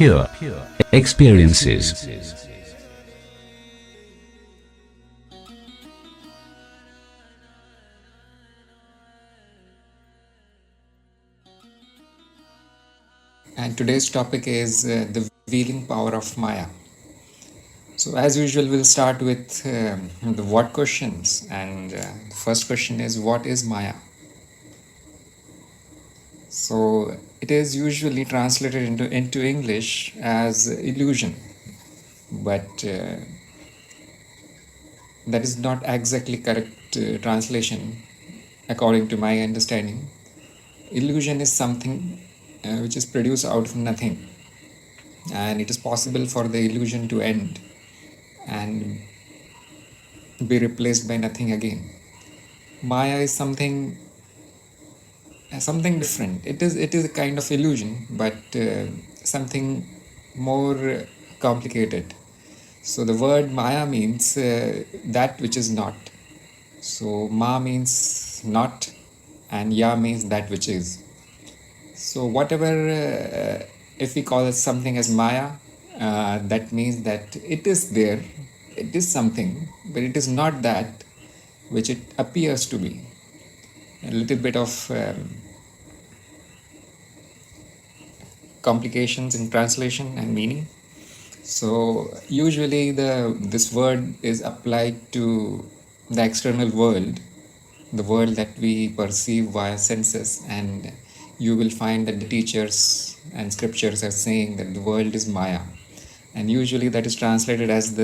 pure experiences. And today's topic is the revealing power of Maya. So, as usual, we'll start with the what questions. And the first question is, what is Maya? So, it is usually translated into English as illusion, but that is not exactly correct translation according to my understanding. Illusion is something which is produced out of nothing, and it is possible for the illusion to end and be replaced by nothing again. Maya is something different. It is a kind of illusion, but something more complicated. So the word Maya means that which is not. So Ma means not, and Ya means that which is. So whatever, if we call it something as Maya, that means that it is there, it is something, but it is not that which it appears to be. A little bit of complications in translation and meaning. So usually this word is applied to the external world, the world that we perceive via senses, and you will find that the teachers and scriptures are saying that the world is Maya, and usually that is translated as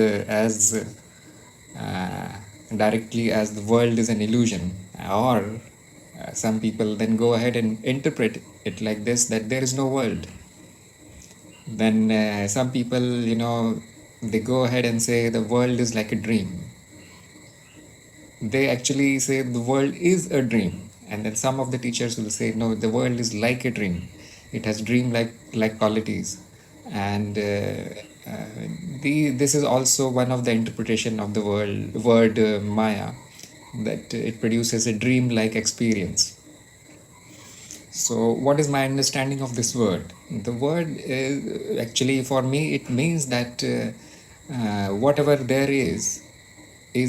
uh, directly as the world is an illusion, or some people then go ahead and interpret it like this, that there is no world. Then some people, they go ahead and say the world is like a dream. They actually say the world is a dream, and then some of the teachers will say no, the world is like a dream. It has dream like qualities, and this is also one of the interpretation of the word Maya, that it produces a dream like experience. So, what is my understanding of this word? The word is actually, for me, it means that whatever there is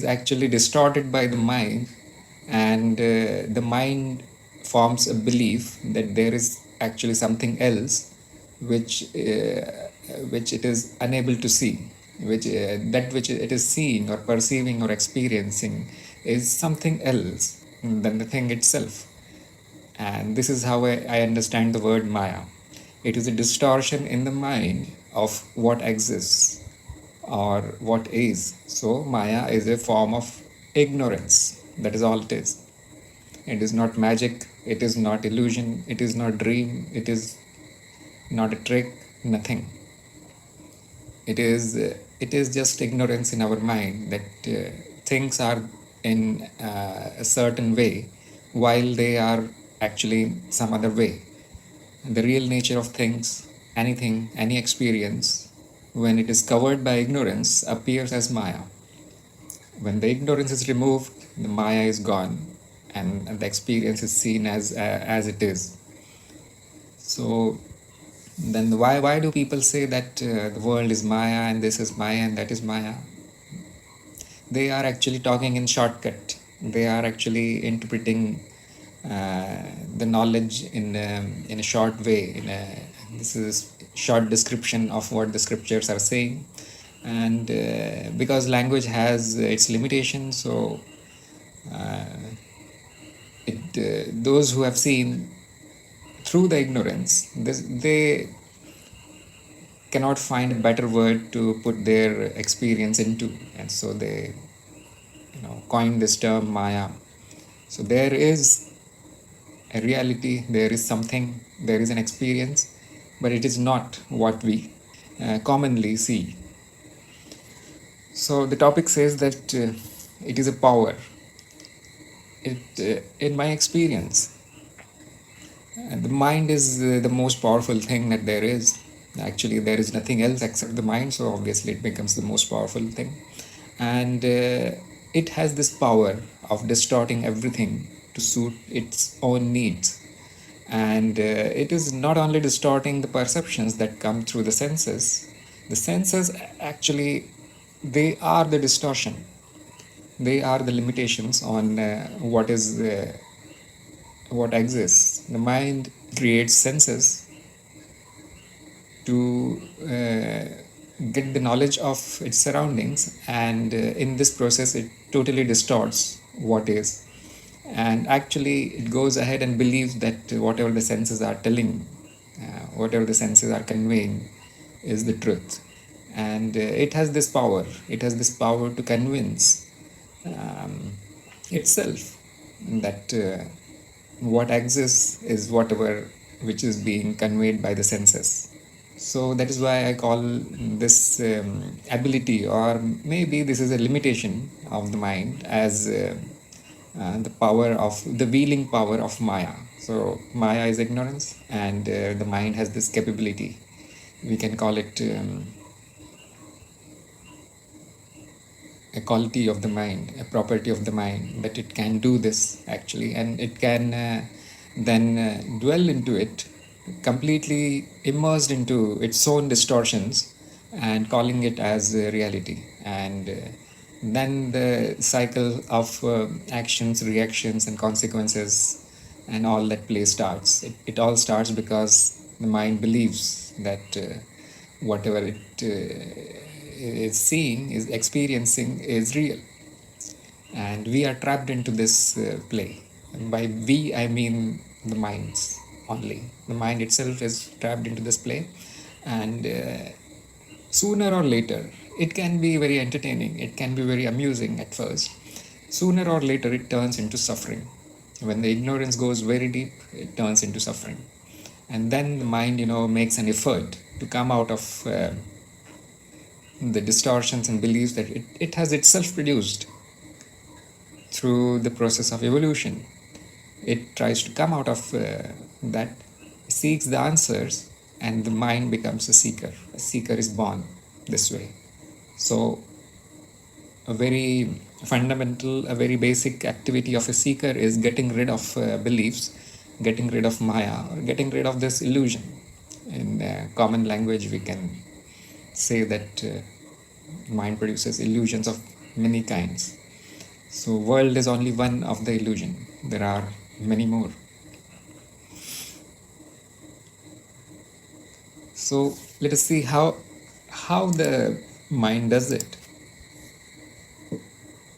actually distorted by the mind, and the mind forms a belief that there is actually something else which it is unable to see, which that which it is seeing or perceiving or experiencing is something else than the thing itself. And this is how I understand the word Maya. It is a distortion in the mind of what exists or what is. So, Maya is a form of ignorance. That is all it is. It is not magic, it is not illusion, it is not dream, it is not a trick, nothing. It is just ignorance in our mind that things are in a certain way while they are actually some other way. The real nature of things, anything, any experience, when it is covered by ignorance, appears as Maya. When the ignorance is removed, the Maya is gone, and the experience is seen as it is. So then why do people say that the world is Maya and this is Maya and that is Maya? They are actually talking in shortcut. They are actually interpreting the knowledge in a short way. This is short description of what the scriptures are saying, and because language has its limitations, so uh, those who have seen through the ignorance, they cannot find a better word to put their experience into, and so they coined this term Maya. So there is a reality, there is something, there is an experience, but it is not what we commonly see. So the topic says that it is a power. In my experience, the mind is the most powerful thing that there is. Actually, there is nothing else except the mind, so obviously it becomes the most powerful thing. And it has this power of distorting everything to suit its own needs. And it is not only distorting the perceptions that come through the senses actually, they are the distortion, they are the limitations on what exists. The mind creates senses to get the knowledge of its surroundings, and in this process it totally distorts what is. And actually it goes ahead and believes that whatever the senses are telling, whatever the senses are conveying is the truth. And it has this power, to convince um, itself that what exists is whatever which is being conveyed by the senses. So that is why I call this ability, or maybe this is a limitation of the mind, as the power of the wheeling power of Maya. So Maya is ignorance, and the mind has this capability. We can call it a quality of the mind, a property of the mind, that it can do this actually, and it can then dwell into it, completely immersed into its own distortions, and calling it as reality. And then the cycle of actions, reactions, and consequences, and all that play starts. It all starts because the mind believes that whatever it is seeing, is experiencing, is real. And we are trapped into this play. And by we, I mean the minds only. The mind itself is trapped into this play, and sooner or later, it can be very entertaining, it can be very amusing at first. Sooner or later, it turns into suffering. When the ignorance goes very deep, it turns into suffering. And then the mind, makes an effort to come out of the distortions and beliefs that it has itself produced through the process of evolution. It tries to come out of that, seeks the answers, and the mind becomes a seeker. A seeker is born this way. So a very fundamental, a very basic activity of a seeker is getting rid of beliefs, getting rid of Maya, or getting rid of this illusion. In common language, we can say that mind produces illusions of many kinds. So world is only one of the illusion. There are many more. So let us see how the mind does it.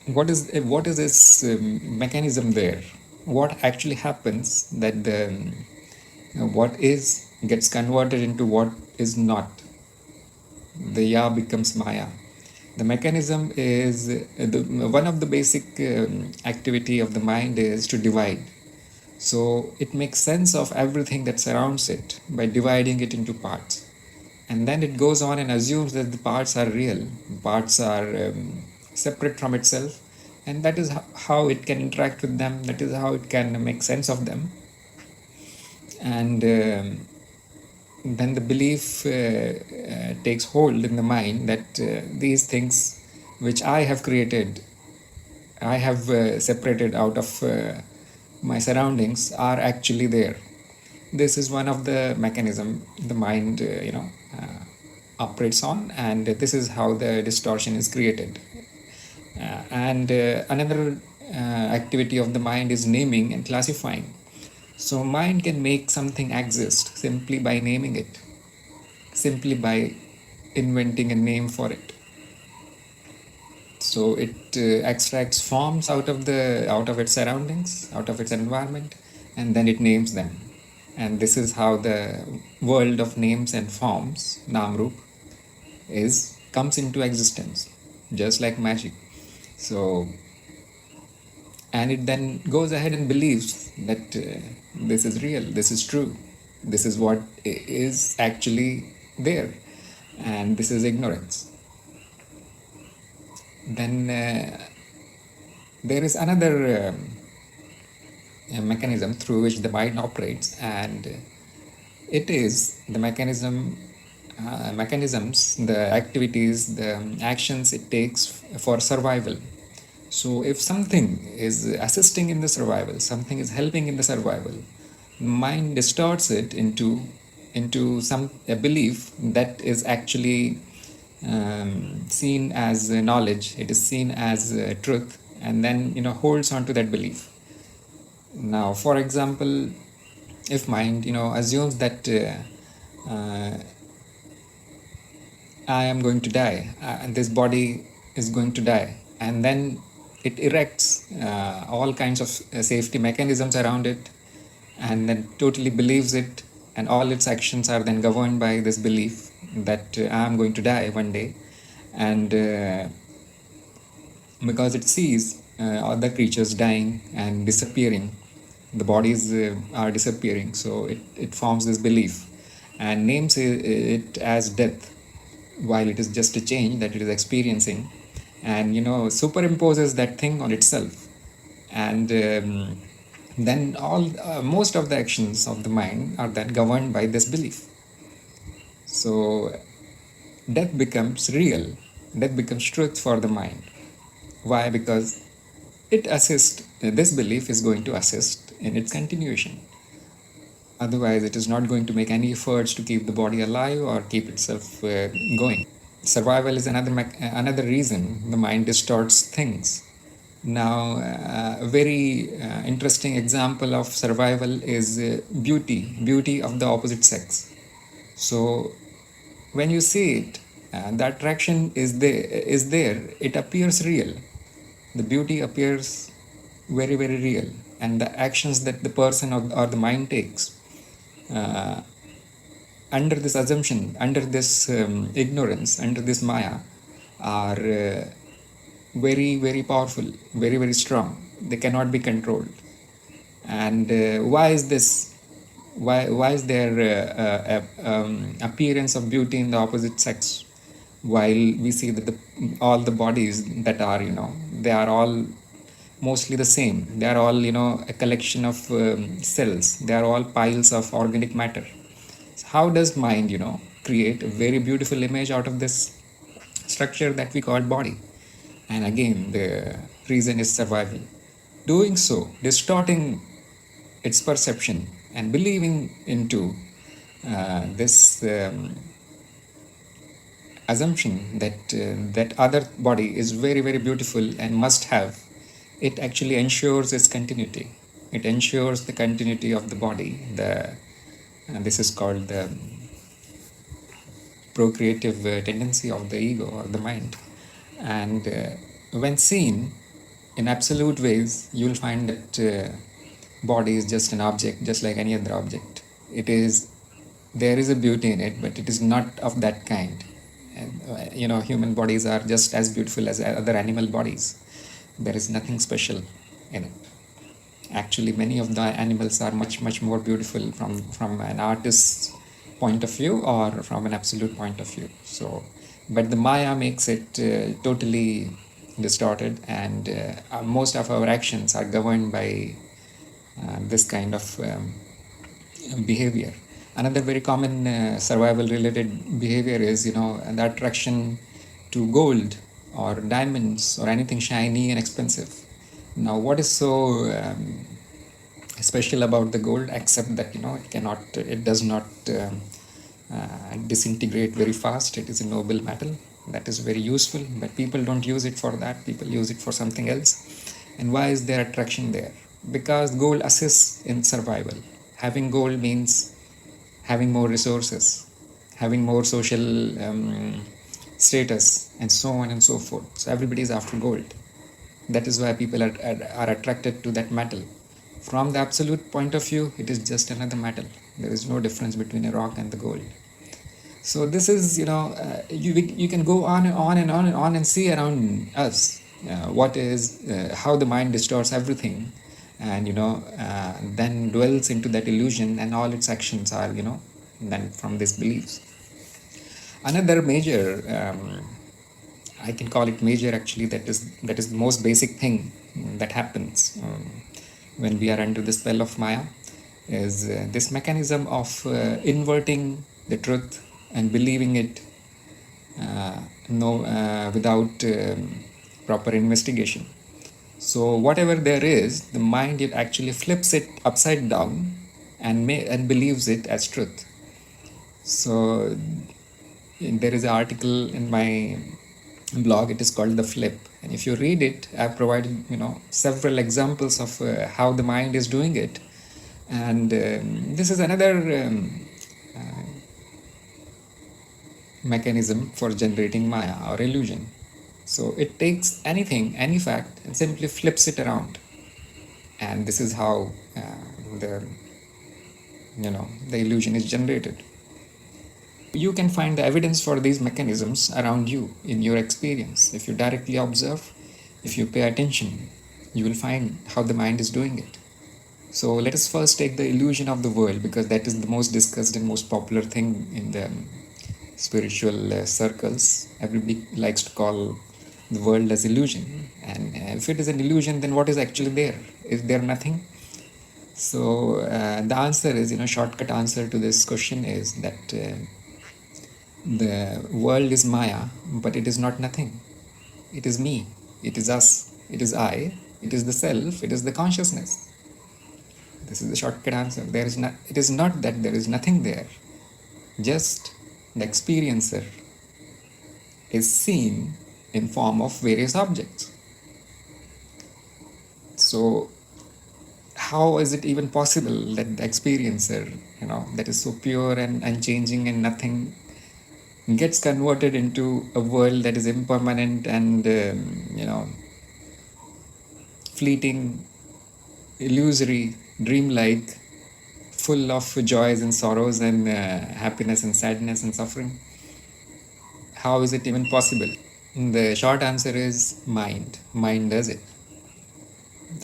What is this mechanism there? What actually happens that the what is gets converted into what is not? The Ya becomes Maya. The mechanism is one of the basic activity of the mind is to divide. So it makes sense of everything that surrounds it by dividing it into parts. And then it goes on and assumes that the parts are real, parts are separate from itself, and that is how it can interact with them, that is how it can make sense of them. And then the belief takes hold in the mind that these things which I have created, I have separated out of my surroundings, are actually there. This is one of the mechanism the mind operates on, and this is how the distortion is created. And another activity of the mind is naming and classifying. So mind can make something exist simply by naming it, simply by inventing a name for it. So it extracts forms out of its surroundings, out of its environment, and then it names them. And this is how the world of names and forms, Namrup, comes into existence, just like magic. So, and it then goes ahead and believes that this is real, this is true, this is what is actually there, and this is ignorance. Then there is another mechanism through which the mind operates, and it is the mechanisms, the activities, the actions it takes for survival. So if something is assisting in the survival, something is helping in the survival, mind distorts it into a belief that is actually seen as knowledge. It is seen as truth, and then holds on to that belief. Now, for example, if mind assumes that uh, I am going to die, and this body is going to die, and then it erects all kinds of safety mechanisms around it, and then totally believes it, and all its actions are then governed by this belief that I am going to die one day, and because it sees other creatures dying and disappearing, the bodies are disappearing, so it forms this belief and names it as death, while it is just a change that it is experiencing, and superimposes that thing on itself, and then all most of the actions of the mind are then governed by this belief. So death becomes real, death becomes truth for the mind. Why? Because it assists, this belief is going to assist in its continuation. Otherwise, it is not going to make any efforts to keep the body alive or keep itself going. Survival is another reason the mind distorts things. Now, a very interesting example of survival is beauty of the opposite sex. So, when you see it, the attraction is there. It appears real. The beauty appears very, very real, and the actions that the person or the mind takes uh, under this assumption, under this ignorance, under this maya, are very, very powerful, very, very strong. They cannot be controlled. And why is this? Why is there appearance of beauty in the opposite sex, while we see that all the bodies that are they are all mostly the same. They are all a collection of cells. They are all piles of organic matter. So how does mind create a very beautiful image out of this structure that we call body? And again, the reason is survival. Doing so, distorting its perception and believing into this assumption that other body is very, very beautiful and must have, it actually ensures its continuity. It ensures the continuity of the body. And this is called the procreative tendency of the ego or the mind. And when seen in absolute ways, you will find that body is just an object, just like any other object. There is a beauty in it, but it is not of that kind. And human bodies are just as beautiful as other animal bodies. There is nothing special in it. Actually, many of the animals are much, much more beautiful from an artist's point of view or from an absolute point of view. So, but the Maya makes it totally distorted, and most of our actions are governed by this kind of behavior. Another very common survival-related behavior is, the attraction to gold or diamonds or anything shiny and expensive. Now, what is so special about the gold, except that it does not disintegrate very fast. It is a noble metal that is very useful, but people don't use it for that. People use it for something else. And why is there attraction there? Because gold assists in survival. Having gold means having more resources, having more social status, and so on and so forth. So everybody is after gold. That is why people are attracted to that metal. From the absolute point of view, it is just another metal. There is no difference between a rock and the gold. So this is, you can go on and on and on and on and see around us how the mind distorts everything, and then dwells into that illusion, and all its actions are then from these beliefs. Another major, I can call it major actually, that is the most basic thing that happens when we are under the spell of Maya, is this mechanism of inverting the truth and believing it without proper investigation. So whatever there is, the mind, it actually flips it upside down and believes it as truth. So there is an article in my blog. It is called The Flip, and if you read it, I've provided several examples of how the mind is doing it. And this is another mechanism for generating Maya or illusion. So it takes anything, any fact, and simply flips it around, and this is how the the illusion is generated. You can find the evidence for these mechanisms around you in your experience. If you directly observe, if you pay attention, you will find how the mind is doing it. So let us first take the illusion of the world, because that is the most discussed and most popular thing in the spiritual circles. Everybody likes to call the world as illusion. And if it is an illusion, then what is actually there? Is there nothing? So the answer is, shortcut answer to this question is that the world is Maya, but it is not nothing. It is me, it is us, it is I, it is the self, it is the consciousness. This is the shortcut answer. It is not that there is nothing there. Just the experiencer is seen in form of various objects. So how is it even possible that the experiencer, that is so pure and unchanging and nothing, gets converted into a world that is impermanent and fleeting, illusory, dreamlike, full of joys and sorrows and happiness and sadness and suffering? How is it even possible? The short answer is mind. Mind does it.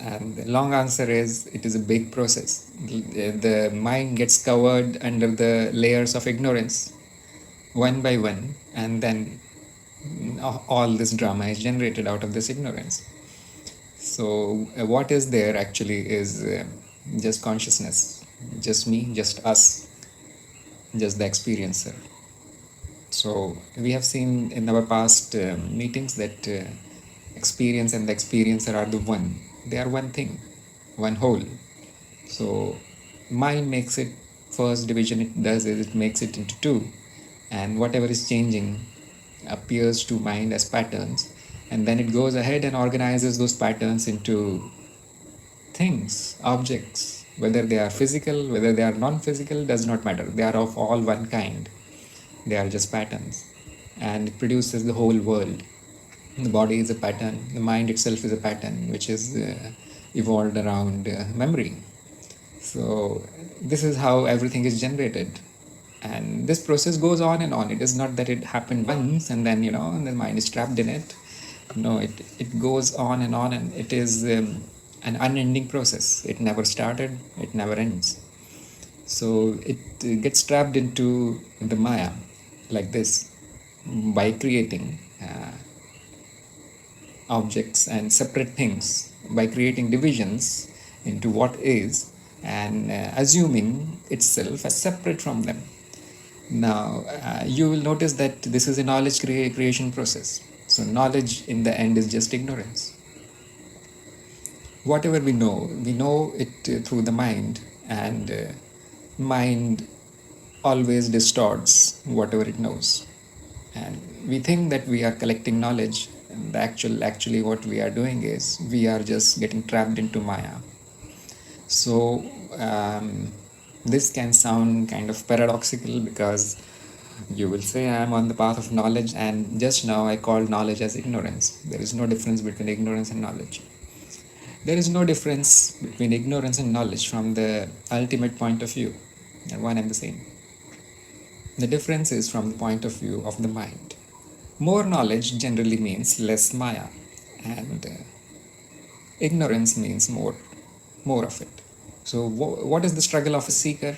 And the long answer is, it is a big process. The mind gets covered under the layers of ignorance, one by one, and then all this drama is generated out of this ignorance. So what is there actually is just consciousness, just me, just us, just the experiencer. So we have seen in our past meetings that experience and the experiencer are the one. They are one thing, one whole. So mind makes it, first division it does is it makes it into two, and whatever is changing appears to mind as patterns, and then it goes ahead and organizes those patterns into things, objects. Whether they are physical, whether they are non-physical, does not matter. They are of all one kind. They are just patterns, and it produces the whole world. The body is a pattern, the mind itself is a pattern which is evolved around memory. So this is how everything is generated, and this process goes on and on. It is not that it happened once and then and the mind is trapped in it. No, it goes on, and it is an unending process. It never started, it never ends. So it gets trapped into the Maya like this by creating objects and separate things, by creating divisions into what is, and assuming itself as separate from them. Now you will notice that this is a knowledge creation process. So knowledge in the end is just ignorance. Whatever we know it through the mind, and mind always distorts whatever it knows, and we think that we are collecting knowledge, and actually what we are doing is we are just getting trapped into Maya. So this can sound kind of paradoxical, because you will say, I am on the path of knowledge, and just now I called knowledge as ignorance. There is no difference between ignorance and knowledge. There is no difference between ignorance and knowledge from the ultimate point of view. They're one and the same. The difference is from the point of view of the mind. More knowledge generally means less Maya, and ignorance means more of it. So what is the struggle of a seeker?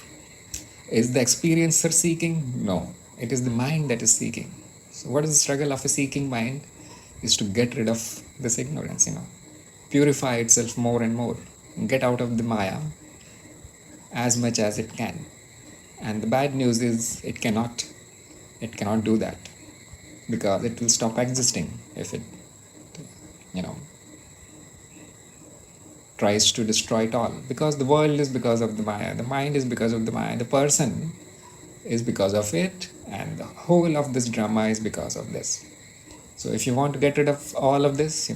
Is the experiencer seeking? No, it is the mind that is seeking. So what is the struggle of a seeking mind? Is to get rid of this ignorance, purify itself more and more, get out of the Maya as much as it can. And the bad news is it cannot do that, because it will stop existing if it tries to destroy it all, because the world is because of the Maya, the mind is because of the Maya, the person is because of it, and the whole of this drama is because of this. So if you want to get rid of all of this,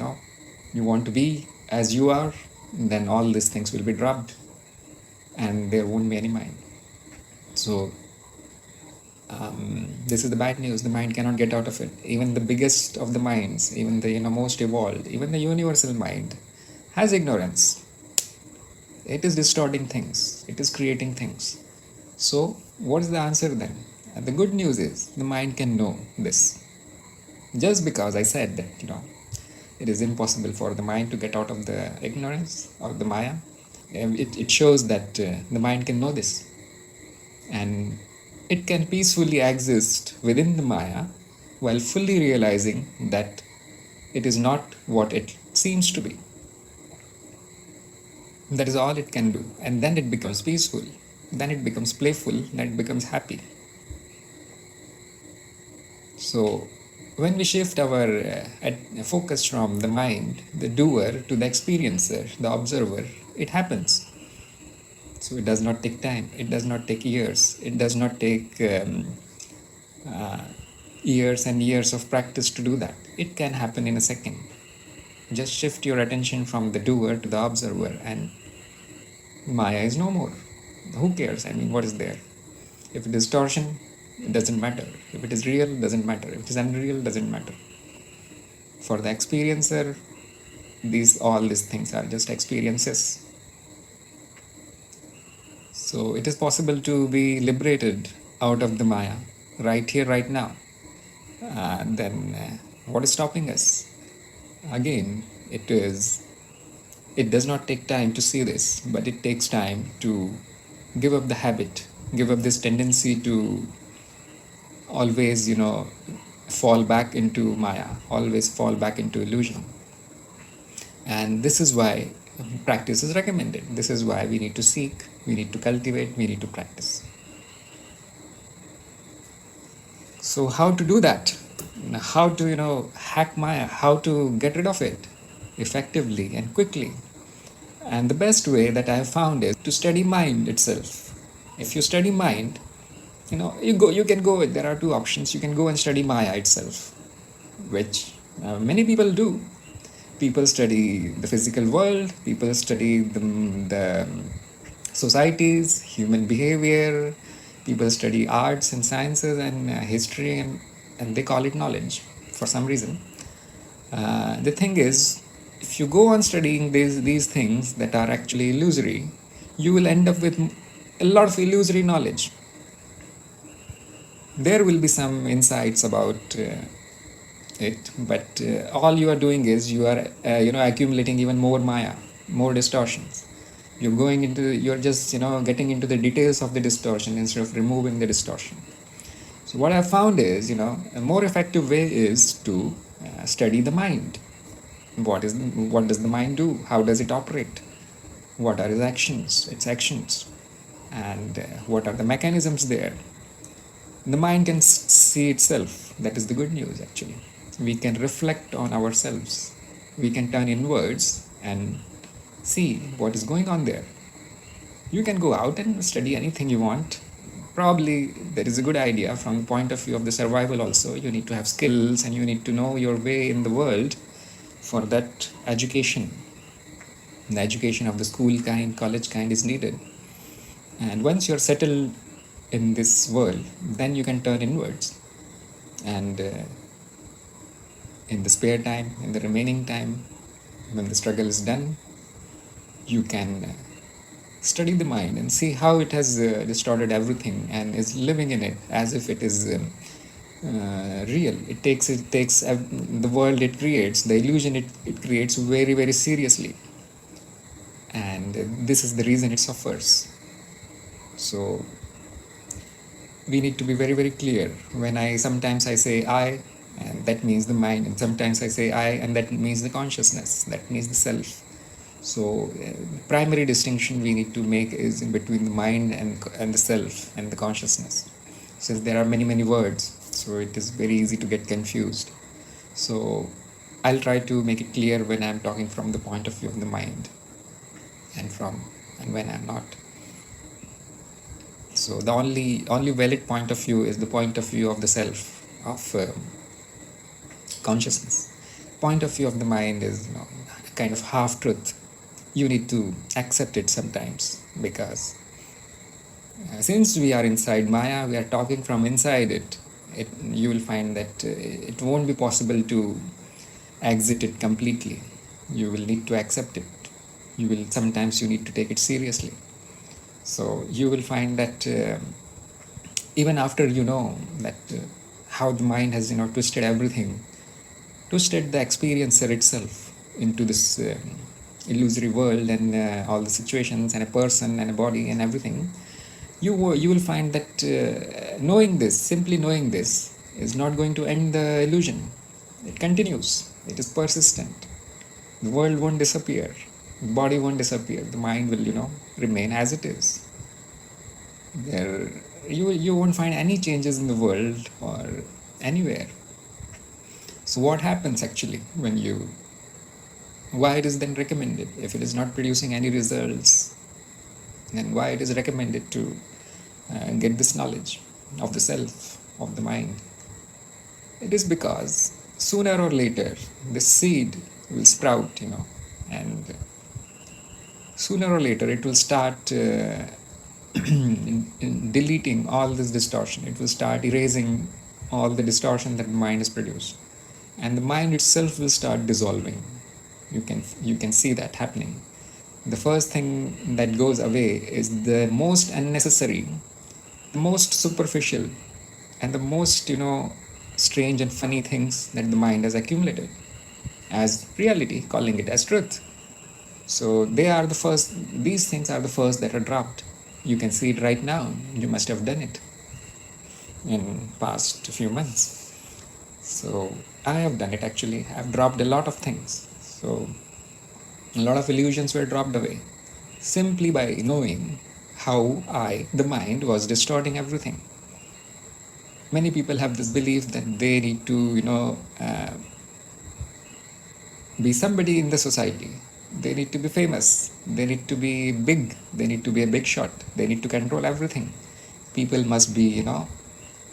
you want to be as you are, then all these things will be dropped and there won't be any mind. So this is the bad news. The mind cannot get out of it. Even the biggest of the minds, even the most evolved, even the universal mind has ignorance. It is distorting things. It is creating things. So what is the answer then? And the good news is the mind can know this. Just because I said that, it is impossible for the mind to get out of the ignorance or the Maya, it shows that the mind can know this. And it can peacefully exist within the Maya while fully realizing that it is not what it seems to be. That is all it can do. And then it becomes peaceful. Then it becomes playful. Then it becomes happy. So when we shift our focus from the mind, the doer, to the experiencer, the observer, it happens. So it does not take time. It does not take years. It does not take years and years of practice to do that. It can happen in a second. Just shift your attention from the doer to the observer and Maya is no more. Who cares? What is there? If it is distortion, it doesn't matter. If it is real, it doesn't matter. If it is unreal, it doesn't matter. For the experiencer, all these things are just experiences. So it is possible to be liberated out of the Maya right here, right now. Then what is stopping us? Again, it does not take time to see this, but it takes time to give up the habit, give up this tendency to always, fall back into Maya, always fall back into illusion. And this is why practice is recommended. This is why we need to seek, we need to cultivate, we need to practice. So how to do that? How to, hack Maya, how to get rid of it effectively and quickly? And the best way that I have found is to study mind itself. If you study mind, you can go, there are two options. You can go and study Maya itself, which many people do. People study the physical world, people study the societies, human behavior, people study arts and sciences and history, and they call it knowledge for some reason. The thing is, if you go on studying these things that are actually illusory, you will end up with a lot of illusory knowledge. There will be some insights about it, but all you are doing is you are accumulating even more Maya, more distortions. You're just getting into the details of the distortion instead of removing the distortion. So what I found is, a more effective way is to study the mind. What does the mind do? How does it operate? What are its actions, and what are the mechanisms there? The mind can see itself. That is the good news, actually. We can reflect on ourselves. We can turn inwards and see what is going on there. You can go out and study anything you want. Probably that is a good idea from the point of view of the survival also. You need to have skills and you need to know your way in the world. For that, education, the education of the school kind, college kind is needed. And once you're settled in this world, then you can turn inwards. And in the spare time, in the remaining time, when the struggle is done, you can study the mind and see how it has distorted everything and is living in it as if it is real. It takes the world it creates, the illusion it creates very, very seriously. And this is the reason it suffers. So we need to be very, very clear. When sometimes I say I, and that means the mind, and sometimes I say I, and that means the consciousness, that means the self. So primary distinction we need to make is in between the mind and the self and the consciousness. Since there are many, many words, so it is very easy to get confused. So I'll try to make it clear when I'm talking from the point of view of the mind. and when I'm not. So the only valid point of view is the point of view of the self, of consciousness. Point of view of the mind is, a kind of half truth. You need to accept it sometimes, because since we are inside Maya, we are talking from inside it. You will find that it won't be possible to exit it completely. You will need to accept it. Sometimes you need to take it seriously. So you will find that even after you know that how the mind has twisted everything, twisted the experiencer itself into this illusory world, and all the situations and a person and a body and everything, you will find that simply knowing this is not going to end the illusion. It continues. It is persistent. The world won't disappear. The body won't disappear. The mind will remain as it is. There, you won't find any changes in the world or anywhere. So what happens actually when you, why it is then recommended? If it is not producing any results, then why it is recommended to get this knowledge of the self, of the mind? It is because sooner or later the seed will sprout, and sooner or later it will start deleting all this distortion. It will start erasing all the distortion that the mind has produced, and the mind itself will start dissolving. You can see that happening. The first thing that goes away is the most unnecessary, the most superficial, and the most strange and funny things that the mind has accumulated as reality, calling it as truth. So these things are the first that are dropped. You can see it right now. You must have done it in past few months. So I have done it actually. I've dropped a lot of things. So a lot of illusions were dropped away simply by knowing how the mind, was distorting everything. Many people have this belief that they need to, be somebody in the society. They need to be famous. They need to be big. They need to be a big shot. They need to control everything. People must be,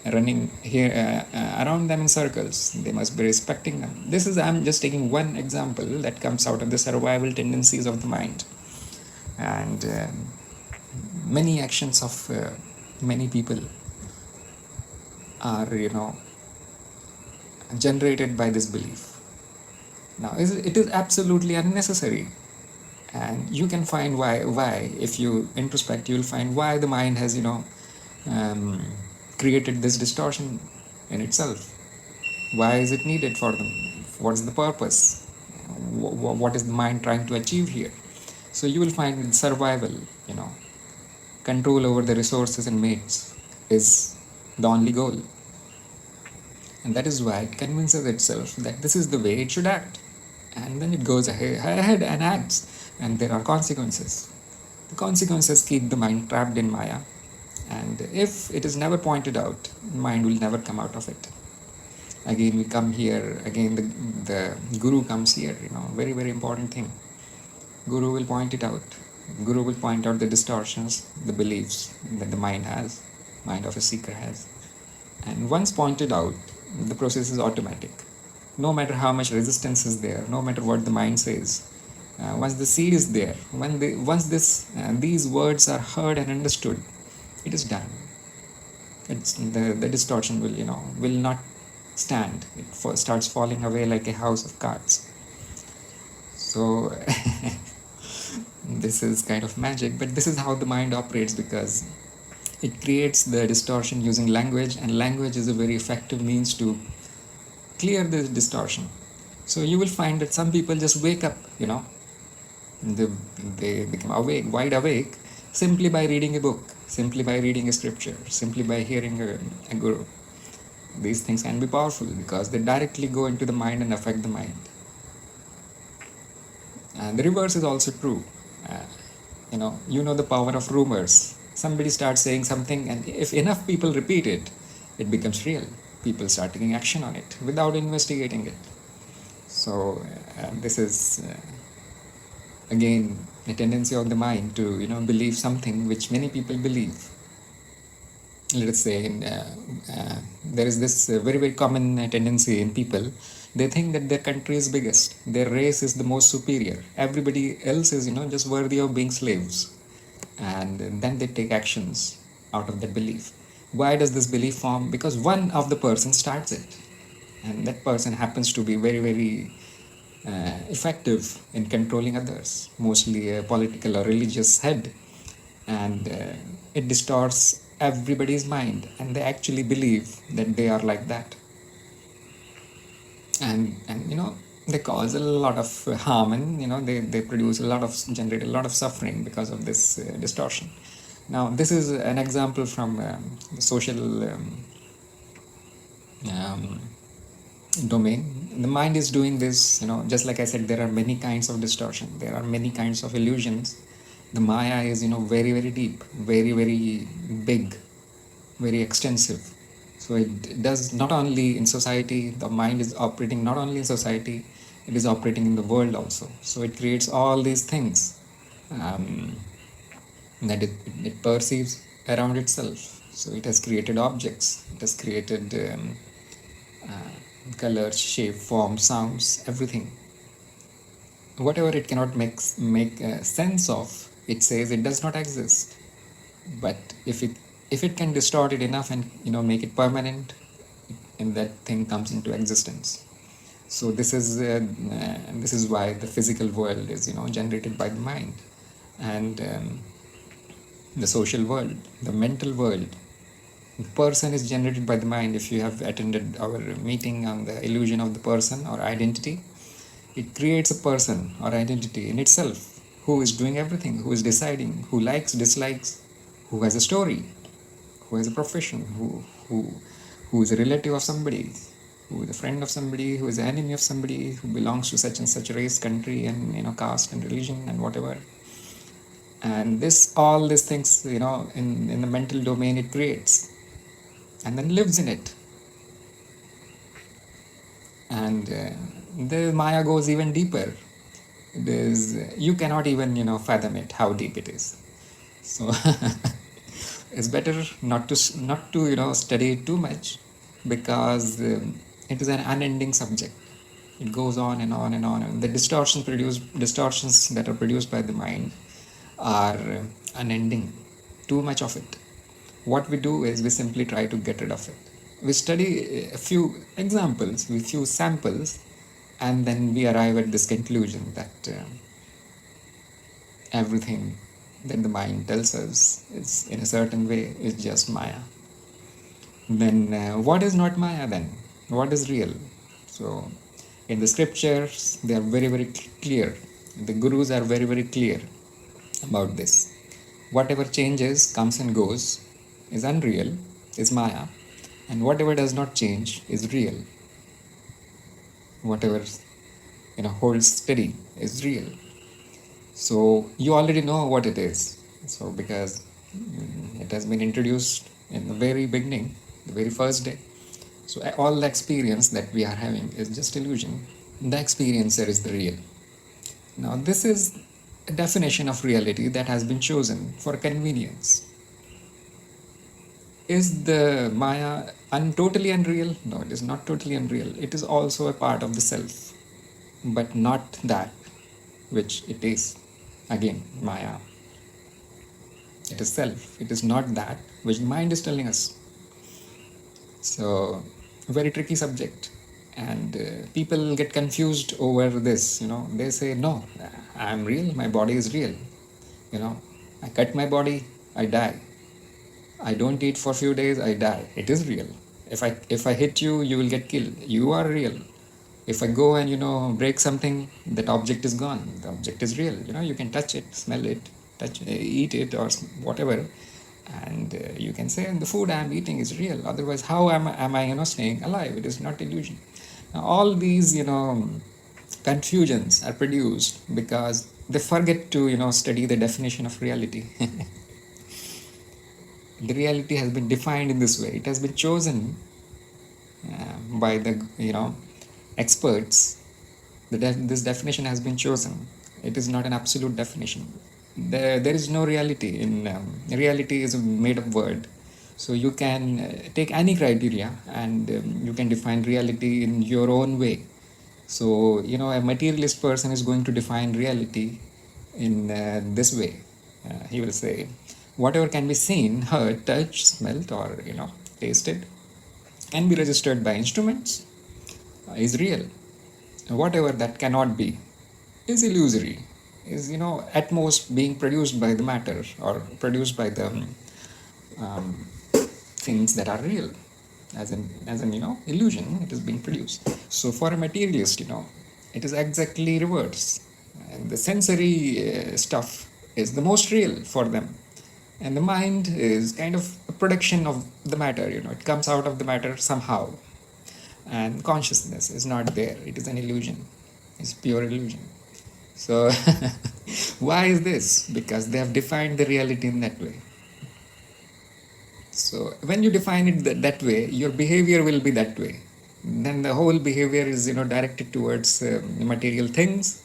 running here around them in circles. They must be respecting them. I'm just taking one example that comes out of the survival tendencies of the mind. And many actions of many people are, generated by this belief. Now, it is absolutely unnecessary, and you can find why if you introspect, you will find why the mind has created this distortion in itself. Why is it needed for them? What's the purpose? What is the mind trying to achieve here? So you will find survival, control over the resources and mates is the only goal. And that is why it convinces itself that this is the way it should act. And then it goes ahead and acts. And there are consequences. The consequences keep the mind trapped in Maya. And if it is never pointed out, the mind will never come out of it. Again, we come here, again the Guru comes here, very, very important thing. Guru will point it out. Guru will point out the distortions, the beliefs that the mind of a seeker has. And once pointed out, the process is automatic. No matter how much resistance is there, no matter what the mind says, once the seed is there, once these words are heard and understood, it is done. The distortion will not stand. It starts falling away like a house of cards. So this is kind of magic, but this is how the mind operates, because it creates the distortion using language, and language is a very effective means to clear the distortion. So you will find that some people just wake up, they become awake, wide awake, simply by reading a book, simply by reading a scripture, simply by hearing a guru. These things can be powerful because they directly go into the mind and affect the mind. And the reverse is also true. The power of rumors. Somebody starts saying something, and if enough people repeat it, it becomes real. People start taking action on it without investigating it. So this is again, a tendency of the mind to believe something which many people believe. Let us say there is this very very common tendency in people. They think that their country is biggest, their race is the most superior, everybody else is just worthy of being slaves, and then they take actions out of that belief. Why does this belief form? Because one of the person starts it, and that person happens to be very very effective in controlling others, mostly a political or religious head, and it distorts everybody's mind, and they actually believe that they are like that, and they cause a lot of harm, and they produce a lot of generate a lot of suffering because of this distortion. Now this is an example from the social um, domain. The mind is doing this, just like I said, there are many kinds of distortion, there are many kinds of illusions. The Maya is very very deep, very very big, very extensive. So it does not only in society, the mind is operating not only in society, it is operating in the world also. So it creates all these things um, that it perceives around itself. So it has created objects, it has created colors, shape, form, sounds, everything. Whatever it cannot make sense of, it says it does not exist. But if it can distort it enough and make it permanent, and that thing comes into existence. So this is why the physical world is generated by the mind, and the social world, the mental world. The person is generated by the mind. If you have attended our meeting on the illusion of the person or identity, it creates a person or identity in itself who is doing everything, who is deciding, who likes, dislikes, who has a story, who has a profession, who is a relative of somebody, who is a friend of somebody, who is an enemy of somebody, who belongs to such and such race, country, and caste and religion and whatever. And all these things, in the mental domain, it creates and then lives in it. And the Maya goes even deeper. You cannot even fathom it, how deep it is. So it's better not to study it too much, because it is an unending subject. It goes on and on and on, and the distortions that are produced by the mind are unending. Too much of it. What we do is we simply try to get rid of it. We study a few examples, a few samples, and then we arrive at this conclusion that everything that the mind tells us is in a certain way is just Maya. Then what is not Maya then? What is real? So in the scriptures, they are very very clear. The gurus are very very clear about this. Whatever changes, comes and goes, is unreal, is Maya, and whatever does not change is real. Whatever holds steady is real. So you already know what it is. So because it has been introduced in the very beginning, the very first day. So all the experience that we are having is just illusion. The experiencer is the real. Now this is a definition of reality that has been chosen for convenience. Is the Maya totally unreal? No, it is not totally unreal. It is also a part of the self, but not that which it is. Again, Maya. It is self. It is not that which the mind is telling us. So, a very tricky subject. And people get confused over this. They say, no, I am real. My body is real. I cut my body, I die. I don't eat for a few days, I die. It is real. If I hit you, you will get killed. You are real. If I go and break something, that object is gone. The object is real. You can touch it, smell it, eat it, or whatever, and you can say, the food I am eating is real. Otherwise, how am I staying alive? It is not illusion. Now, all these confusions are produced because they forget to study the definition of reality. The reality has been defined in this way. It has been chosen by the experts. This definition has been chosen. It is not an absolute definition. There is no reality in reality is a made up word. So you can take any criteria and you can define reality in your own way. So a materialist person is going to define reality in this way. He will say, whatever can be seen, heard, touched, smelt, or tasted, can be registered by instruments, is real. Whatever that cannot be is illusory, is at most being produced by the matter or produced by the um, things that are real, as an illusion. It is being produced. So for a materialist, it is exactly reverse, and the sensory stuff is the most real for them, and the mind is kind of a production of the matter. It comes out of the matter somehow, and consciousness is not there. It is an illusion. It's pure illusion. So why is this? Because they have defined the reality in that way. So when you define it that way, your behavior will be that way. Then the whole behavior is directed towards material things,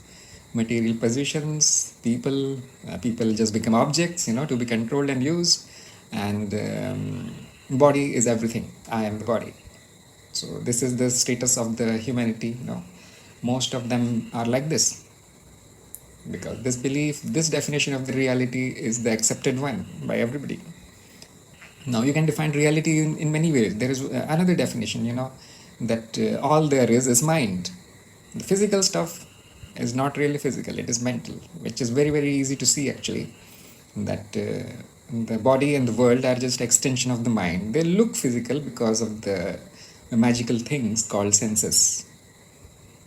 material positions, people. People just become objects, to be controlled and used. And body is everything. I am the body. So this is the status of the humanity. Most of them are like this, because this belief, this definition of the reality is the accepted one by everybody. Now you can define reality in many ways. There is another definition, that all there is mind. The physical stuff is not really physical, it is mental, which is very, very easy to see actually. That the body and the world are just extension of the mind. They look physical because of the magical things called senses.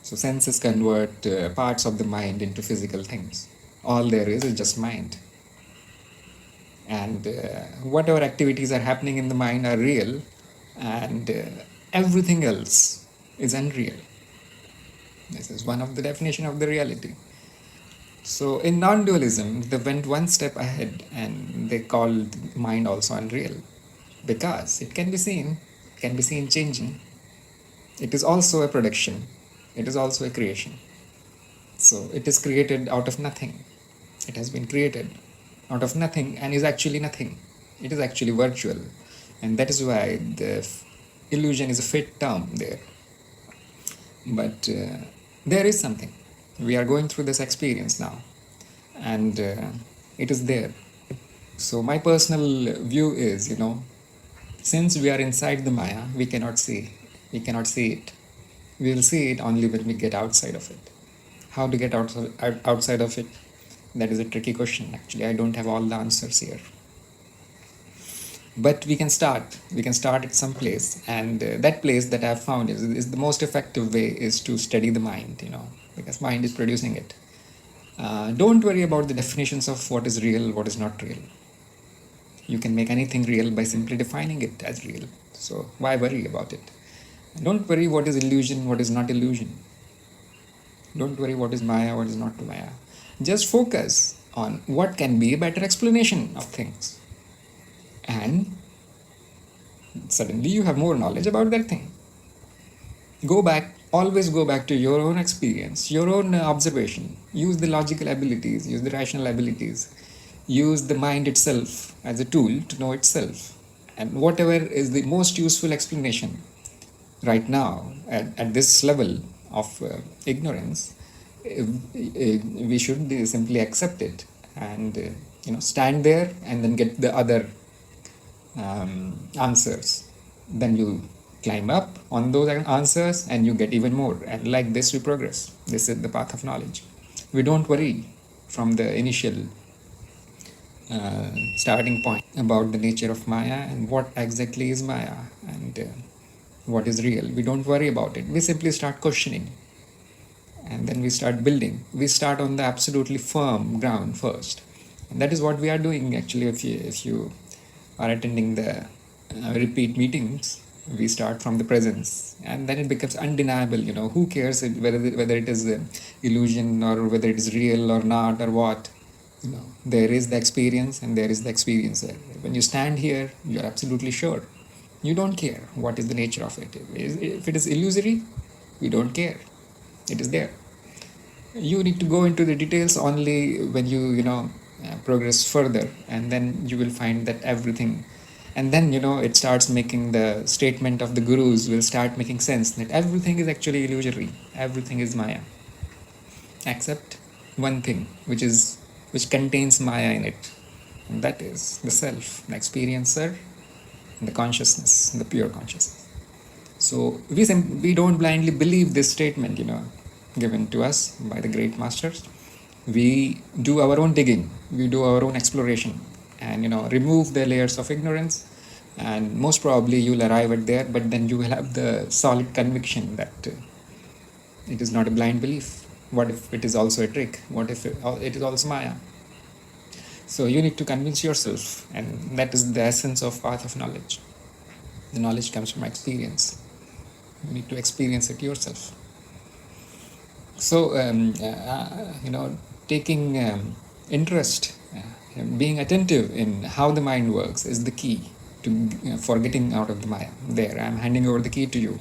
So senses convert parts of the mind into physical things. All there is just mind. And whatever activities are happening in the mind are real, and everything else is unreal. This is one of the definition of the reality. So in non-dualism, they went one step ahead and they called mind also unreal, because it can be seen changing. It is also a production. It is also a creation. So it is created out of nothing. It has been created out of nothing and is actually nothing. It is actually virtual. And that is why the illusion is a fit term there. But there is something. We are going through this experience now. And it is there. So my personal view is, since we are inside the Maya, we cannot see. We cannot see it. We will see it only when we get outside of it. How to get outside of it? That is a tricky question. Actually, I don't have all the answers here. But we can start. We can start at some place, and that place that I have found is the most effective way is to study the mind. Because mind is producing it. Don't worry about the definitions of what is real, what is not real. You can make anything real by simply defining it as real. So why worry about it? Don't worry what is illusion, what is not illusion. Don't worry what is Maya, what is not Maya. Just focus on what can be a better explanation of things. And suddenly you have more knowledge about that thing. Always go back to your own experience, your own observation. Use the logical abilities, use the rational abilities. Use the mind itself as a tool to know itself. And whatever is the most useful explanation right now at this level of ignorance, we should simply accept it and stand there and then get the other answers. Then you climb up on those answers and you get even more, and like this we progress. This is the path of knowledge. We don't worry from the initial starting point about the nature of Maya and what exactly is Maya and what is real. We don't worry about it. We simply start questioning, and then we start building. We start on the absolutely firm ground first, and that is what we are doing actually. If you are attending the repeat meetings, we start from the presence, and then it becomes undeniable. Who cares whether it is illusion or whether it is real or not or what. There is the experience and there is the experiencer. When you stand here, you are absolutely sure. You don't care what is the nature of it. If it is illusory, we don't care. It is there. You need to go into the details only when you progress further, and then you will find that everything, and then it starts making, the statement of the gurus will start making sense, that everything is actually illusory, everything is Maya, except one thing, which contains Maya in it, and that is the self, the experiencer, the consciousness, the pure consciousness. So we don't blindly believe this statement, given to us by the great masters. We do our own digging, we do our own exploration, and remove the layers of ignorance, and most probably you'll arrive at there. But then you will have the solid conviction that it is not a blind belief. What if it is also a trick? What if it is also Maya? So you need to convince yourself, and that is the essence of path of knowledge. The knowledge comes from experience. You need to experience it yourself. So taking interest, being attentive in how the mind works is the key to for getting out of the Maya. There, I'm handing over the key to you.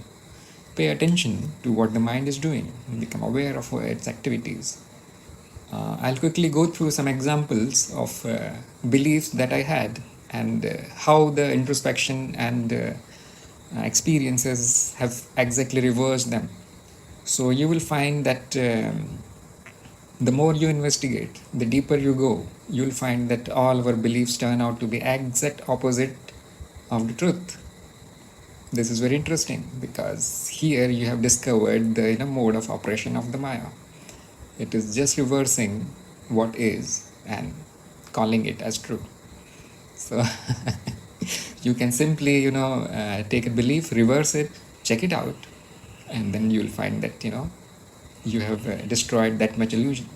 Pay attention to what the mind is doing, become aware of its activities. I'll quickly go through some examples of beliefs that I had, and how the introspection and experiences have exactly reversed them. So you will find that the more you investigate, the deeper you go, you'll find that all our beliefs turn out to be exact opposite of the truth. This is very interesting, because here you have discovered the mode of operation of the Maya. It is just reversing what is and calling it as true. So you can simply take a belief, reverse it, check it out, and then you'll find that you have destroyed that much illusion.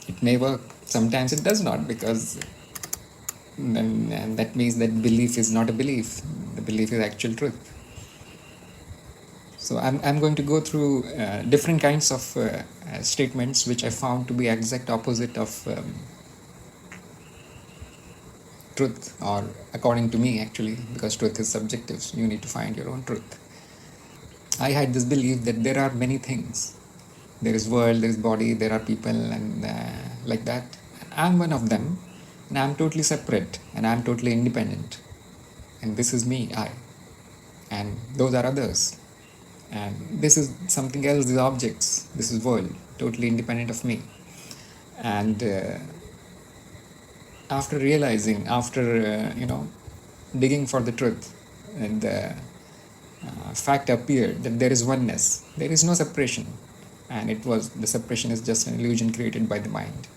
It may work, sometimes it does not, because then and that means that belief is not a belief, the belief is actual truth. So I'm going to go through different kinds of statements which I found to be exact opposite of truth, or according to me actually, because truth is subjective, so you need to find your own truth. I had this belief that there are many things. There is world, there is body, there are people, and like that. I'm one of them, and I'm totally separate, and I'm totally independent. And this is me, I. And those are others. And this is something else, these objects, this is world, totally independent of me. And after realizing, after digging for the truth, and the fact appeared that there is oneness, there is no separation, and the separation is just an illusion created by the mind.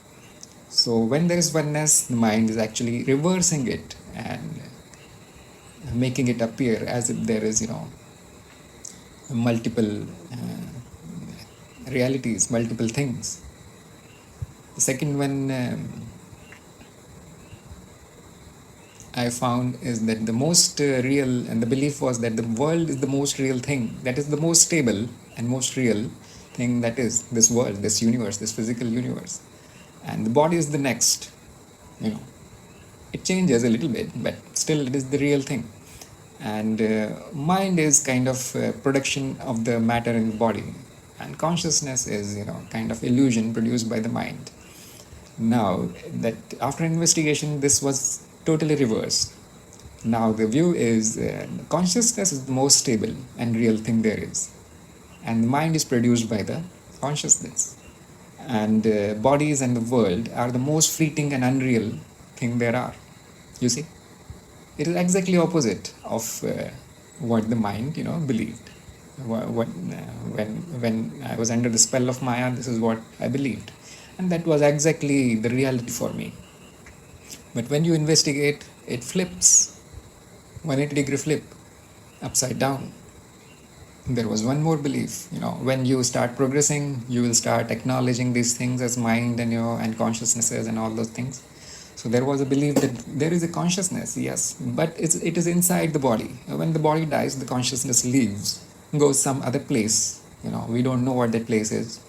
So when there is oneness, the mind is actually reversing it and making it appear as if there is multiple realities, multiple things. The second one I found is that the most real, and the belief was that the world is the most real thing, that is the most stable and most real thing, that is this world, this universe, this physical universe. And the body is the next. It changes a little bit, but still it is the real thing. And mind is kind of production of the matter in the body, and consciousness is kind of illusion produced by the mind. Now that after investigation, this was totally reversed. Now the view is consciousness is the most stable and real thing there is, and the mind is produced by the consciousness, and bodies and the world are the most fleeting and unreal thing there are. You see, it is exactly opposite of what the mind believed. When I was under the spell of Maya, this is what I believed, and that was exactly the reality for me. But when you investigate, it flips, 180-degree flip, upside down. There was one more belief. When you start progressing, you will start acknowledging these things as mind and and consciousnesses and all those things. So there was a belief that there is a consciousness, yes, but it is inside the body. When the body dies, the consciousness leaves, goes some other place. We don't know what that place is.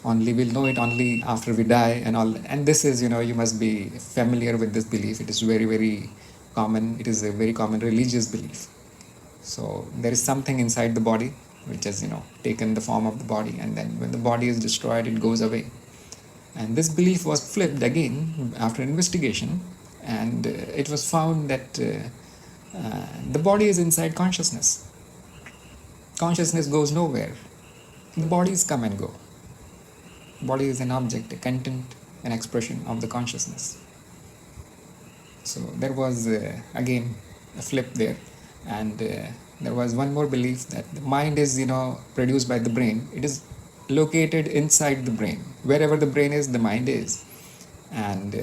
Only we'll know it only after we die and all. And this is, you must be familiar with this belief. It is very, very common. It is a very common religious belief. So there is something inside the body, which has, taken the form of the body, and then when the body is destroyed, it goes away. And this belief was flipped again after investigation, and it was found that the body is inside consciousness. Consciousness goes nowhere. The bodies come and go. Body is an object, a content, an expression of the consciousness. So there was again a flip there, and there was one more belief that the mind is, produced by the brain. It is located inside the brain. Wherever the brain is, the mind is, and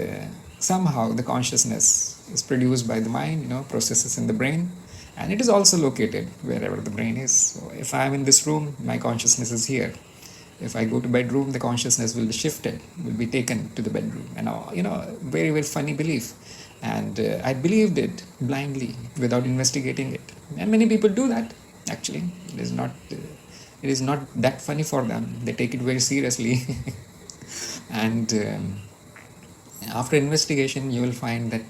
somehow the consciousness is produced by the mind, processes in the brain, and it is also located wherever the brain is. So if I am in this room, my consciousness is here. If I go to bedroom, the consciousness will be shifted, will be taken to the bedroom. And very, very funny belief. And I believed it blindly without investigating it. And many people do that. Actually, it is not that funny for them. They take it very seriously. And after investigation, you will find that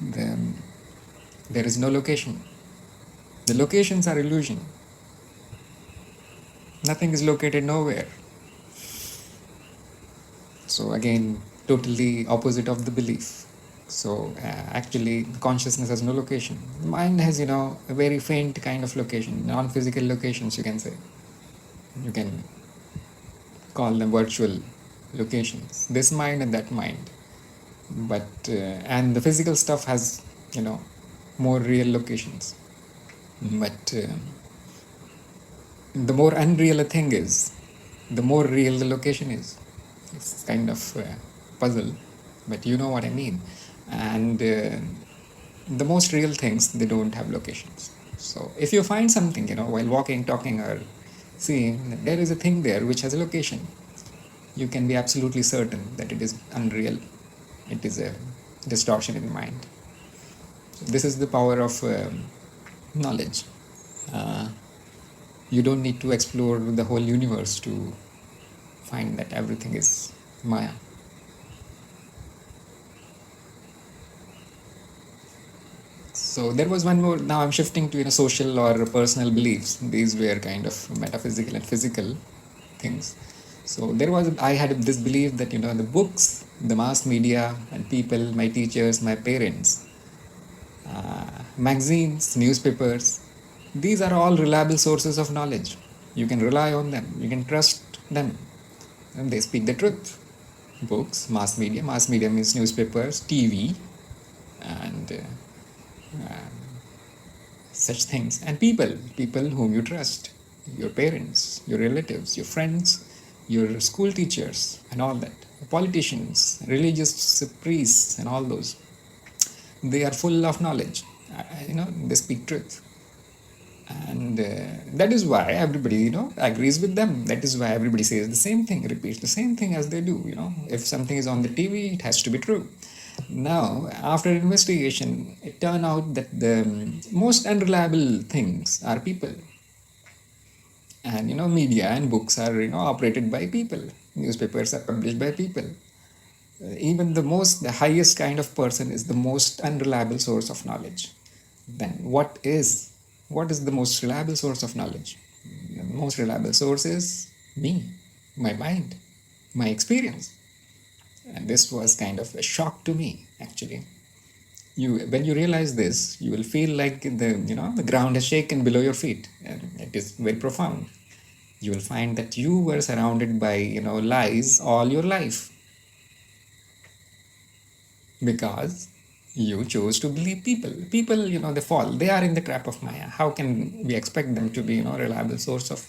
there is no location. The locations are illusion. Nothing is located nowhere. So again, totally opposite of the belief. So actually, consciousness has no location. Mind has, a very faint kind of location, non-physical locations, you can say. You can call them virtual locations. This mind and that mind. But and the physical stuff has, more real locations. But the more unreal a thing is, the more real the location is. It's kind of puzzle, but you know what I mean. And the most real things, they don't have locations. So if you find something, while walking, talking, or seeing, there is a thing there which has a location, you can be absolutely certain that it is unreal. It is a distortion in the mind. So this is the power of knowledge. You don't need to explore the whole universe to find that everything is Maya. So there was one more. Now I'm shifting to social or personal beliefs. These were kind of metaphysical and physical things. So I had this belief that the books, the mass media, and people, my teachers, my parents, magazines, newspapers, these are all reliable sources of knowledge. You can rely on them. You can trust them. And they speak the truth. Books, mass media means newspapers, TV, and such things. And people whom you trust, your parents, your relatives, your friends, your school teachers, and all that. Politicians, religious priests, and all those. They are full of knowledge. They speak truth. And that is why everybody, agrees with them. That is why everybody says the same thing, repeats the same thing as they do. If something is on the TV, it has to be true. Now, after investigation, it turned out that the most unreliable things are people. And, media and books are, operated by people. Newspapers are published by people. Even the highest kind of person is the most unreliable source of knowledge. Then what is the most reliable source of knowledge? The most reliable source is me, my mind, my experience. And this was kind of a shock to me, actually. When you realize this, you will feel like the ground has shaken below your feet, and it is very profound. You will find that you were surrounded by lies all your life, because you chose to believe people. People, they fall. They are in the trap of Maya. How can we expect them to be, reliable source of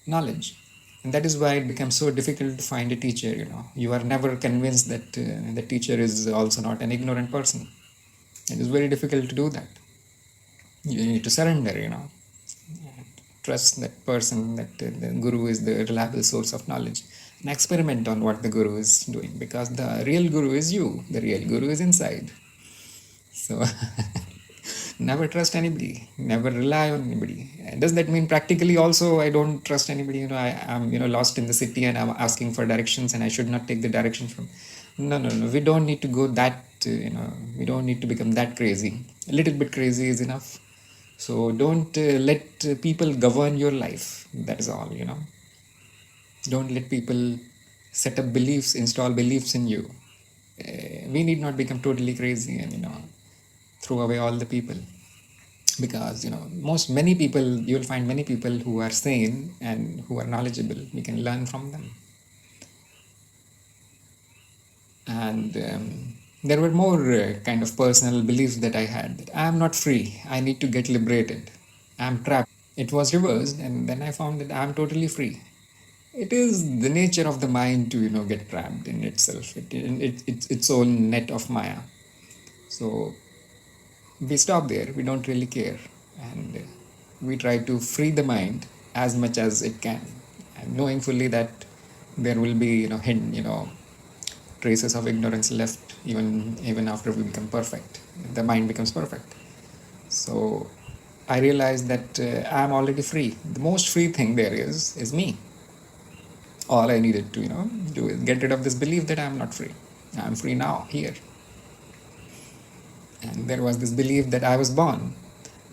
knowledge? And that is why it becomes so difficult to find a teacher. You are never convinced that the teacher is also not an ignorant person. It is very difficult to do that. You need to surrender, trust that person, that the guru is the reliable source of knowledge, and experiment on what the guru is doing, because the real guru is you. The real guru is inside. So never trust anybody, never rely on anybody. Does that mean practically also I don't trust anybody? I am lost in the city and I'm asking for directions and I should not take the directions from? No. We don't need to go that. We don't need to become that crazy. A little bit crazy is enough. So don't let people govern your life. That is all, you know. Don't let people set up beliefs, install beliefs in you. We need not become totally crazy and, you know, throw away all the people. Because, you know, many people, you'll find many people who are sane and who are knowledgeable. We can learn from them. And there were more kind of personal beliefs that I had, that I am not free, I need to get liberated, I'm trapped. It was reversed, and then I found that I'm totally free. It is the nature of the mind to, you know, get trapped in itself, it's its own net of Maya. So we stop there, we don't really care, and we try to free the mind as much as it can, and knowing fully that there will be, you know, hidden, you know, traces of ignorance left even after we become perfect, the mind becomes perfect. So I realized that I'm already free. The most free thing there is me. All I needed to, you know, do is get rid of this belief that I'm not free. I'm free now, here. And there was this belief that I was born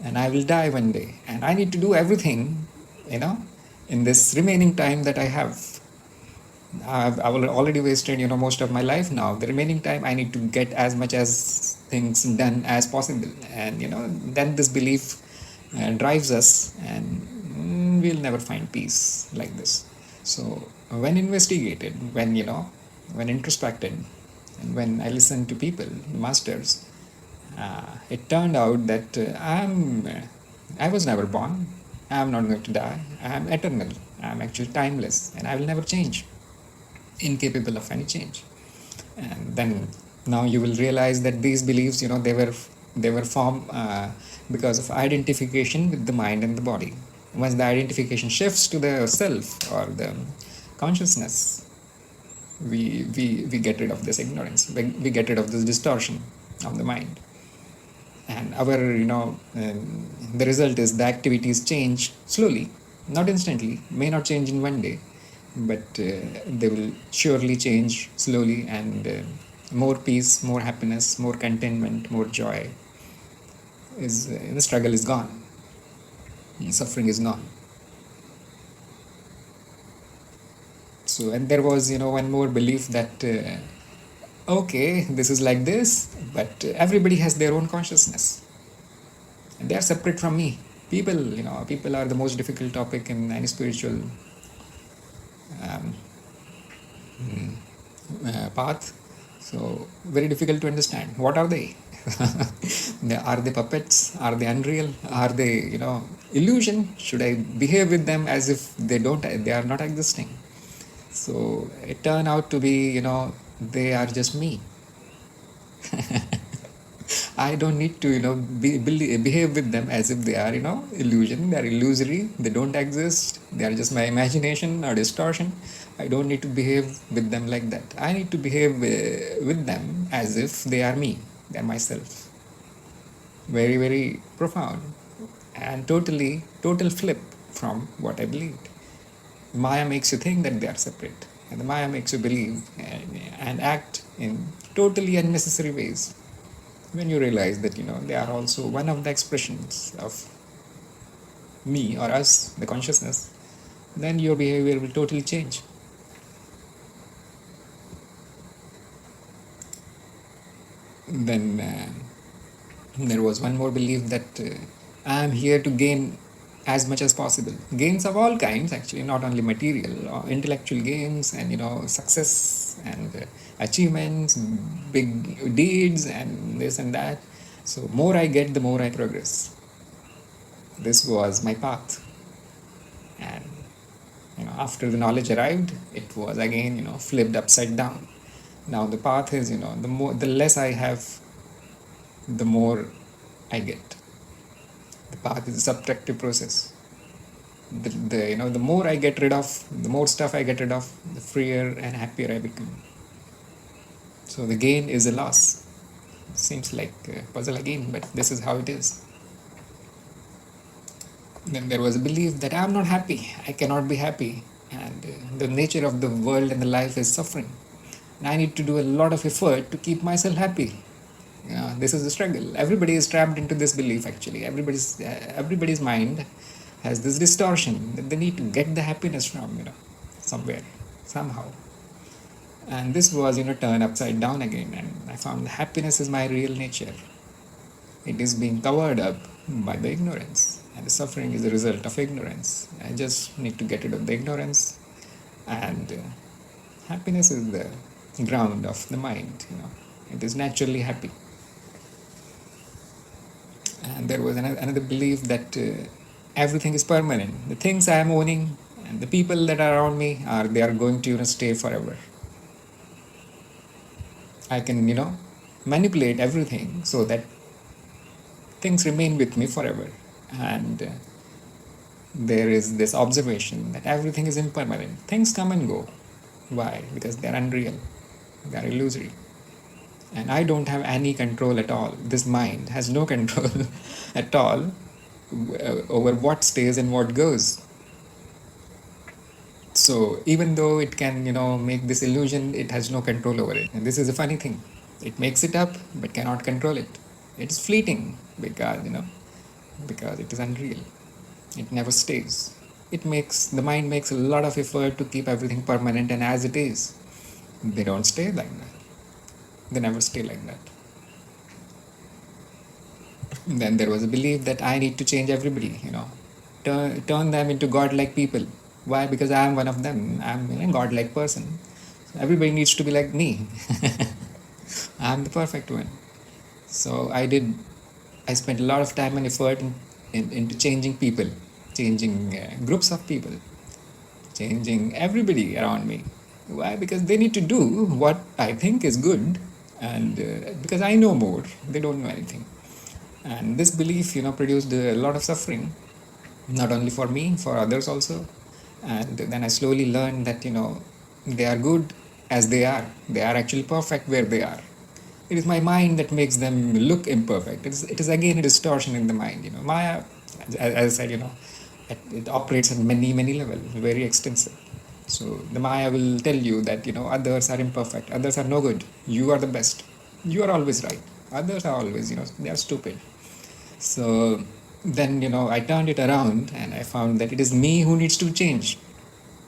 and I will die one day, and I need to do everything, you know, in this remaining time that I have. I've already wasted, you know, most of my life now. The remaining time, I need to get as much as things done as possible, and, you know, then this belief drives us, and we'll never find peace like this. So when investigated, when, you know, when introspected, and when I listened to people, masters, it turned out that I was never born. I'm not going to die. I'm eternal. I'm actually timeless, and I will never change, incapable of any change. And then now you will realize that these beliefs, you know, they were formed because of identification with the mind and the body. Once the identification shifts to the self or the consciousness, we get rid of this ignorance, we get rid of this distortion of the mind. And our, you know, the result is the activities change slowly, not instantly, may not change in one day, but they will surely change slowly, and more peace, more happiness, more contentment, more joy is the struggle is gone, suffering is gone. So, and there was, you know, one more belief that okay, this is like this, but everybody has their own consciousness, and they are separate from me. People, you know, people are the most difficult topic in any spiritual um, path. So very difficult to understand. What are they? Are they puppets? Are they unreal? Are they, you know, illusion? Should I behave with them as if they are not existing? So it turned out to be, you know, they are just me. I don't need to, you know, behave with them as if they are, you know, illusion. They are illusory. They don't exist. They are just my imagination or distortion. I don't need to behave with them like that. I need to behave with them as if they are me. They are myself. Very, very profound, and total flip from what I believed. Maya makes you think that they are separate, and the Maya makes you believe and act in totally unnecessary ways. When you realize that, you know, they are also one of the expressions of me or us, the consciousness, then your behavior will totally change. Then there was one more belief that I am here to gain as much as possible. Gains of all kinds, actually, not only material or intellectual gains, and, you know, success and achievements, big deeds, and this and that. So more I get, the more I progress. This was my path. And, you know, after the knowledge arrived, it was again, you know, flipped upside down. Now the path is, you know, the less I have, the more I get. The path is a subtractive process. The you know, the more I get rid of, the more stuff I get rid of, the freer and happier I become. So the gain is a loss. Seems like a puzzle again, but this is how it is. Then there was a belief that I am not happy, I cannot be happy, and the nature of the world and the life is suffering. And I need to do a lot of effort to keep myself happy. This is the struggle. Everybody is trapped into this belief. Actually, everybody's mind has this distortion that they need to get the happiness from somewhere, somehow. And this was turned upside down again, and I found happiness is my real nature. It is being covered up by the ignorance, and the suffering is a result of ignorance. I just need to get rid of the ignorance, and happiness is the ground of the mind. It is naturally happy. And there was another belief that everything is permanent. The things I am owning and the people that are around me are going to stay forever. I can manipulate everything so that things remain with me forever. And there is this observation that everything is impermanent. Things come and go. Why? Because they are unreal. They are illusory. And I don't have any control at all. This mind has no control at all over what stays and what goes. So even though it can make this illusion, it has no control over it. And this is a funny thing. It makes it up but cannot control it. It's fleeting because because it is unreal. It never stays. The mind makes a lot of effort to keep everything permanent and as it is. They don't stay like that. They never stay like that. Then there was a belief that I need to change everybody, turn them into godlike people. Why? Because I am one of them. I am a godlike person. So everybody needs to be like me. I am the perfect one. So I spent a lot of time and effort into changing people, changing groups of people, changing everybody around me. Why? Because they need to do what I think is good, and because I know more, they don't know anything. And this belief, produced a lot of suffering, not only for me, for others also. And then I slowly learned that, they are good as they are. They are actually perfect where they are. It is my mind that makes them look imperfect. It is again a distortion in the mind. Maya, as I said, it operates at many levels, very extensive. So the Maya will tell you that others are imperfect, others are no good, you are the best, you are always right, others are always they are stupid. So then I turned it around and I found that it is me who needs to change.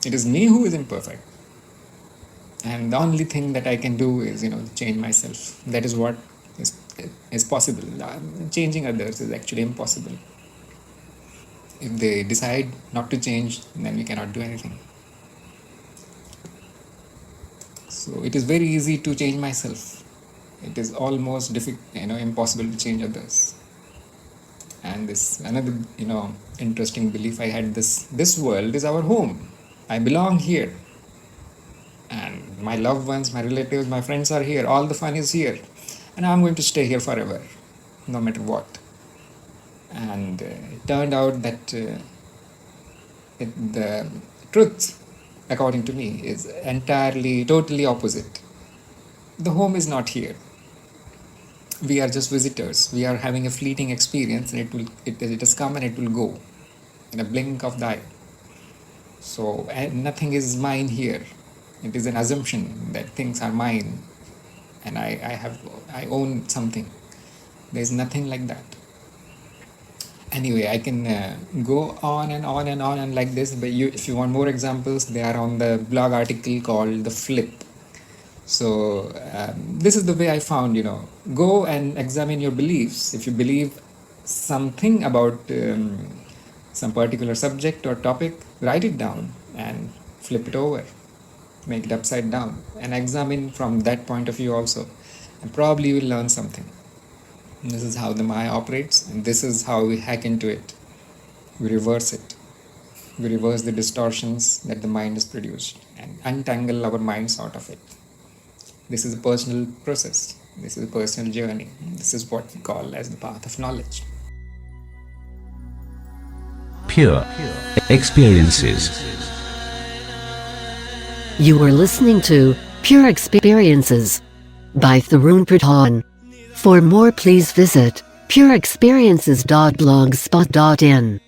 It is me who is imperfect, and the only thing that I can do is change myself. That is what is possible. Changing others is actually impossible. If they decide not to change, then we cannot do anything. So it is very easy to change myself. It is almost impossible to change others. And this another interesting belief I had: this world is our home. I belong here, and my loved ones, my relatives, my friends are here. All the fun is here, and I'm going to stay here forever, no matter what. And it turned out that the truth, according to me, is entirely, totally opposite. The home is not here. We are just visitors. We are having a fleeting experience, and it has come and it will go in a blink of the eye. So nothing is mine here. It is an assumption that things are mine, and I own something. There is nothing like that. Anyway, I can go on and on and on and like this, but if you want more examples, they are on the blog article called The Flip. So this is the way I found, go and examine your beliefs. If you believe something about some particular subject or topic, write it down and flip it over, make it upside down, and examine from that point of view also, and probably you will learn something. And this is how the Maya operates, and this is how we hack into it. We reverse it. We reverse the distortions that the mind has produced and untangle our minds out of it. This is a personal process. This is a personal journey. This is what we call as the path of knowledge. Pure experiences. You are listening to Pure Experiences by Tharun Pradhan. For more, please visit pureexperiences.blogspot.in.